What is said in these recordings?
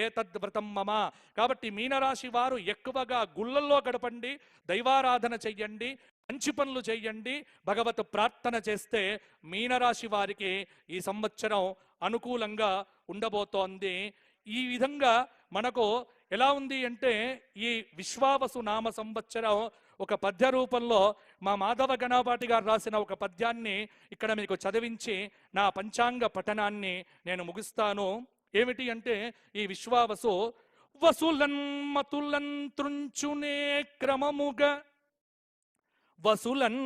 ఏతద్వ్రతం మమ. కాబట్టి మీనరాశి వారు ఎక్కువగా గుళ్ళల్లో గడపండి, దైవారాధన చెయ్యండి, మంచి పనులు చెయ్యండి, భగవత్ ప్రార్థన చేస్తే మీనరాశి వారికి ఈ సంవత్సరం అనుకూలంగా ఉండబోతోంది. ఈ విధంగా మనకు ఎలా ఉంది అంటే ఈ విశ్వావసు నామ సంవత్సరం ఒక పద్య రూపంలో మా మాధవ గణపాటి గారు రాసిన ఒక పద్యాన్ని ఇక్కడ మీకు చదివించి నా పంచాంగ పఠనాన్ని నేను ముగిస్తాను. ఏమిటి అంటే ఈ విశ్వావసు వసులన్ మతులన్ త్రుంచునే క్రమముగా, వసులన్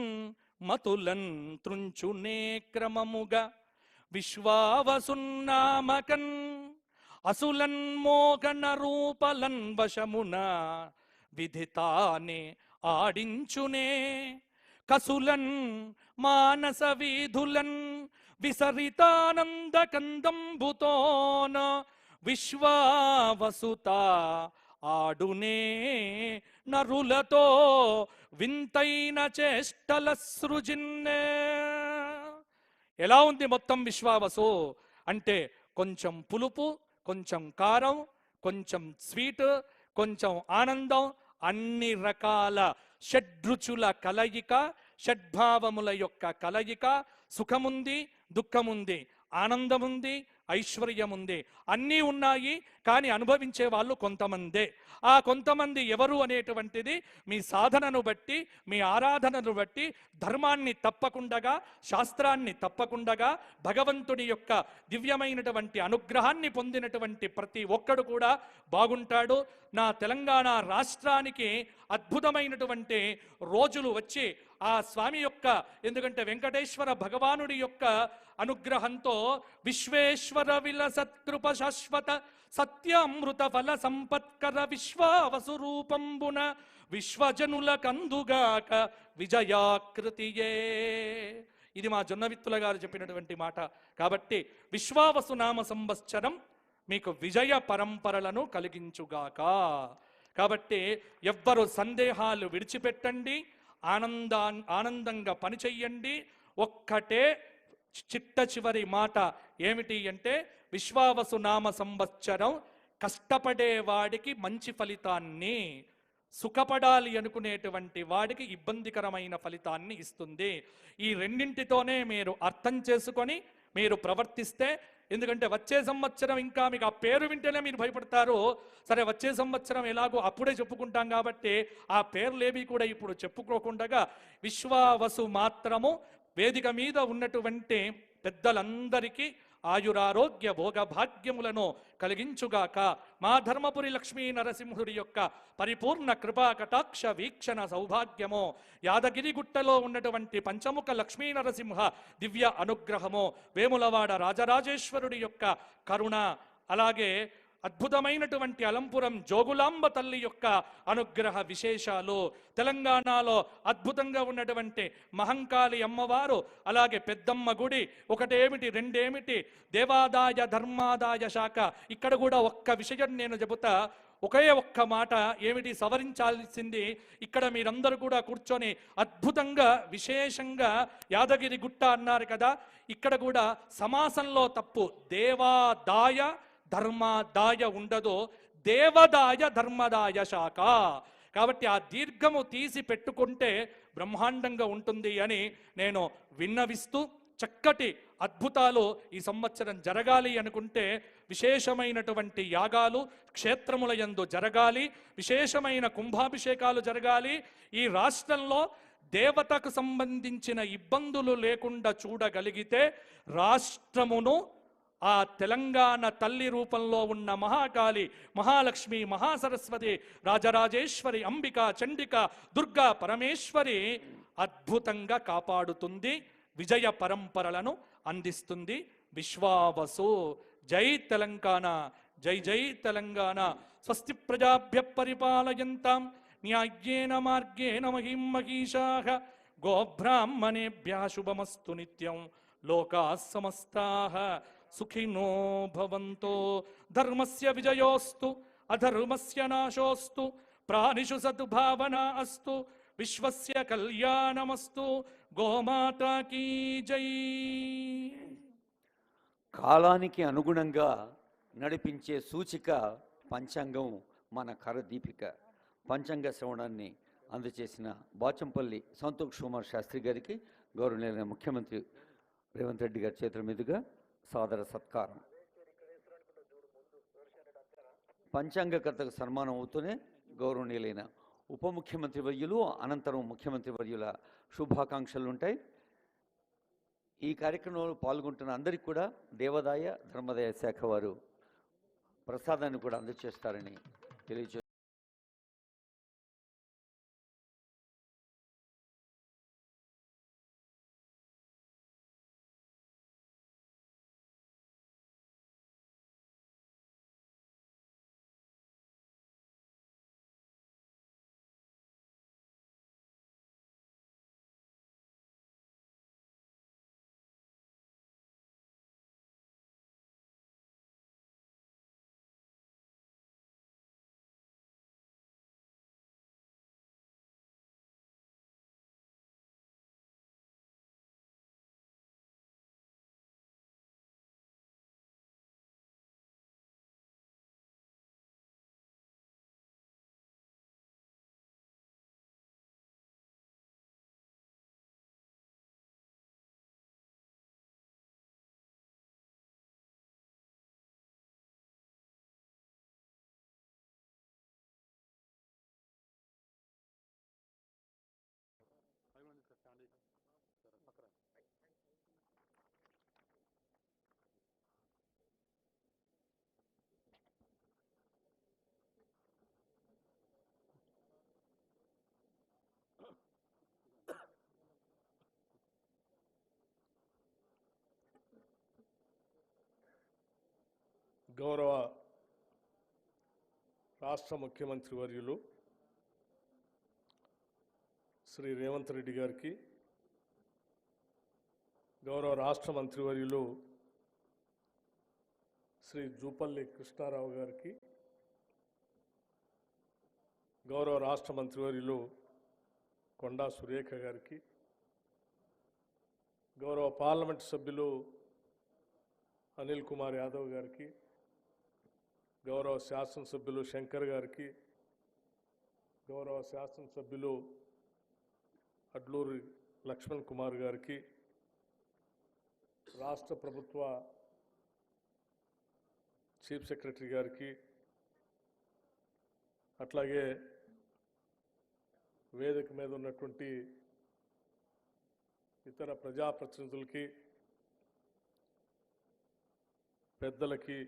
మతులన్ త్రుంచునే క్రమముగా, విశ్వావసున్నామకన్ అసులన్ మోగన రూపలన్ వశమున విధితానే ఆడించునే, కసులన్ మానస వీధులన్ విసరితానంద కందంబుతోన విశ్వావసుత ఆడునే నరులతో వింతైన చేష్టల సృజిన్నే. ఎలా ఉంది మొత్తం విశ్వావసు అంటే కొంచెం పులుపు, కొంచెం కారం, కొంచెం స్వీట్, కొంచెం ఆనందం, అన్ని రకాల షడ్రుచుల కలయిక, షడ్భావముల యొక్క కలయిక. సుఖముంది, దుఃఖముంది, ఆనందముంది, ఐశ్వర్యముంది, అన్నీ ఉన్నాయి. కానీ అనుభవించే వాళ్ళు కొంతమందే. ఆ కొంతమంది ఎవరు అనేటువంటిది మీ సాధనను బట్టి, మీ ఆరాధనను బట్టి, ధర్మాన్ని తప్పకుండా, శాస్త్రాన్ని తప్పకుండా, భగవంతుడి యొక్క దివ్యమైనటువంటి అనుగ్రహాన్ని పొందినటువంటి ప్రతి ఒక్కడు కూడా బాగుంటాడు. నా తెలంగాణ రాష్ట్రానికి అద్భుతమైనటువంటి రోజులు వచ్చి ఆ స్వామి యొక్క, ఎందుకంటే వెంకటేశ్వర భగవానుడి యొక్క అనుగ్రహంతో విశ్వేశ్వర విలసత్కృప శాశ్వత సత్యామృత ఫల సంపత్కర విశ్వావసురూపంబున విశ్వజనుల కందుగాక విజయాకృతియే. ఇది మా జొన్నవిత్తుల గారు చెప్పినటువంటి మాట. కాబట్టి విశ్వావసు నామ సంవత్సరం మీకు విజయ పరంపరలను కలిగించుగాక. కాబట్టి ఎవ్వరు సందేహాలు విడిచిపెట్టండి, ఆనందంగా పనిచెయ్యండి. ఒక్కటే చిట్ట చివరి మాట ఏమిటి అంటే విశ్వావసు నామ సంవత్సరం కష్టపడే వాడికి మంచి ఫలితాన్ని, సుఖపడాలి అనుకునేటువంటి వాడికి ఇబ్బందికరమైన ఫలితాన్ని ఇస్తుంది. ఈ రెండింటితోనే మీరు అర్థం చేసుకొని మీరు ప్రవర్తిస్తే, ఎందుకంటే వచ్చే సంవత్సరం ఇంకా మీకు ఆ పేరు వింటేనే మీరు భయపడతారు. సరే వచ్చే సంవత్సరం ఎలాగో అప్పుడే చెప్పుకుంటాం కాబట్టి ఆ పేర్లేవి కూడా ఇప్పుడు చెప్పుకోకుండా విశ్వావసు మాత్రము వేదిక మీద ఉన్నటువంటి పెద్దలందరికీ ఆయురారోగ్య భోగభాగ్యములను కలిగించుగాక. మా ధర్మపురి లక్ష్మీ నరసింహుడి యొక్క పరిపూర్ణ కృపా కటాక్ష వీక్షణ సౌభాగ్యము, యాదగిరిగుట్టలో ఉన్నటువంటి పంచముఖ లక్ష్మీ నరసింహ దివ్య అనుగ్రహము, వేములవాడ రాజరాజేశ్వరుడి యొక్క కరుణ, అలాగే అద్భుతమైనటువంటి అలంపురం జోగులాంబ తల్లి యొక్క అనుగ్రహ విశేషాలు, తెలంగాణలో అద్భుతంగా ఉన్నటువంటి మహంకాళి అమ్మవారు, అలాగే పెద్దమ్మ గుడి, ఒకటేమిటి రెండేమిటి, దేవాదాయ ధర్మాదాయ శాఖ. ఇక్కడ కూడా ఒక్క విషయం నేను చెబుతా, ఒకే ఒక్క మాట ఏమిటి సవరించాల్సింది. ఇక్కడ మీరందరూ కూడా కూర్చొని అద్భుతంగా విశేషంగా యాదగిరి గుట్ట అన్నారు కదా, ఇక్కడ కూడా సమాసంలో తప్పు, దేవాదాయ ధర్మదాయ ఉండదు, దేవదాయ ధర్మదాయ శాఖ. కాబట్టి ఆ దీర్ఘము తీసి పెట్టుకుంటే బ్రహ్మాండంగా ఉంటుంది అని నేను విన్నవిస్తూ, చక్కటి అద్భుతాలు ఈ సంవత్సరం జరగాలి అనుకుంటే విశేషమైనటువంటి యాగాలు క్షేత్రముల యందు జరగాలి, విశేషమైన కుంభాభిషేకాలు జరగాలి. ఈ రాష్ట్రంలో దేవతకు సంబంధించిన ఇబ్బందులు లేకుండా చూడగలిగితే రాష్ట్రమును ఆ తెలంగాణ తల్లి రూపంలో ఉన్న మహాకాళి, మహాలక్ష్మి, మహాసరస్వతి, రాజరాజేశ్వరి, అంబిక, చండిక, దుర్గా పరమేశ్వరి అద్భుతంగా కాపాడుతుంది, విజయ పరంపరలను అందిస్తుంది. విశ్వావసు. జై తెలంగాణ, జై జై తెలంగాణ. స్వస్తి ప్రజాభ్య పరిపాలయంతాం న్యాయేన మార్గేణ మహిం మహిషాః. గోబ్రాహ్మణేభ్యః శుభమస్తు నిత్యం. లోకాః సమస్తాః సుఖినో భవంతో. ధర్మస్య విజయోస్తు అధర్మస్య నాశోస్తు. ప్రాణిషు సద్భావనా అస్తు. విశ్వస్య కళ్యాణమస్తు. గోమాతా కీ జై. కాలానికి అనుగుణంగా నడిపించే సూచిక పంచాంగం, మన కరదీపిక. పంచాంగ శ్రవణాన్ని అందజేసిన బాచంపల్లి సంతోష్ కుమార్ శాస్త్రి గారికి గౌరవనీయులైన ముఖ్యమంత్రి రేవంత్ రెడ్డి గారి చేతుల మీదుగా సాదర సత్కారం. పంచాంగకర్తకు సన్మానం అవుతూనే గౌరవనీయులైన ఉప ముఖ్యమంత్రి వర్యులు అనంతరం ముఖ్యమంత్రి వర్యుల శుభాకాంక్షలు ఉంటాయి. ఈ కార్యక్రమంలో పాల్గొంటున్న అందరికీ కూడా దేవాదాయ ధర్మాదాయ శాఖ వారు ప్రసాదాన్ని కూడా అందజేస్తారని తెలియజేస్తారు. గౌరవ రాష్ట్ర ముఖ్యమంత్రి వర్యులు శ్రీ రేవంత్ రెడ్డి గారికి, గౌరవ రాష్ట్ర మంత్రివర్యులు శ్రీ జూపల్లి కృష్ణారావు గారికి, గౌరవ రాష్ట్ర మంత్రివర్యులు కొండా సురేఖ గారికి, గౌరవ పార్లమెంట్ సభ్యులు అనిల్ కుమార్ యాదవ్ గారికి, గౌరవ శాసనసభ్యులు శంకర్ గారికి, గౌరవ శాసనసభ్యులు అడ్లూరి లక్ష్మణ్ కుమార్ గారికి, రాష్ట్ర ప్రభుత్వ చీఫ్ సెక్రటరీ గారికి, అట్లాగే వేదిక మీద ఉన్నటువంటి ఇతర ప్రజాప్రతినిధులకి, పెద్దలకి,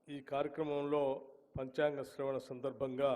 ఈ కార్యక్రమంలో పంచాంగ శ్రవణ సందర్భంగా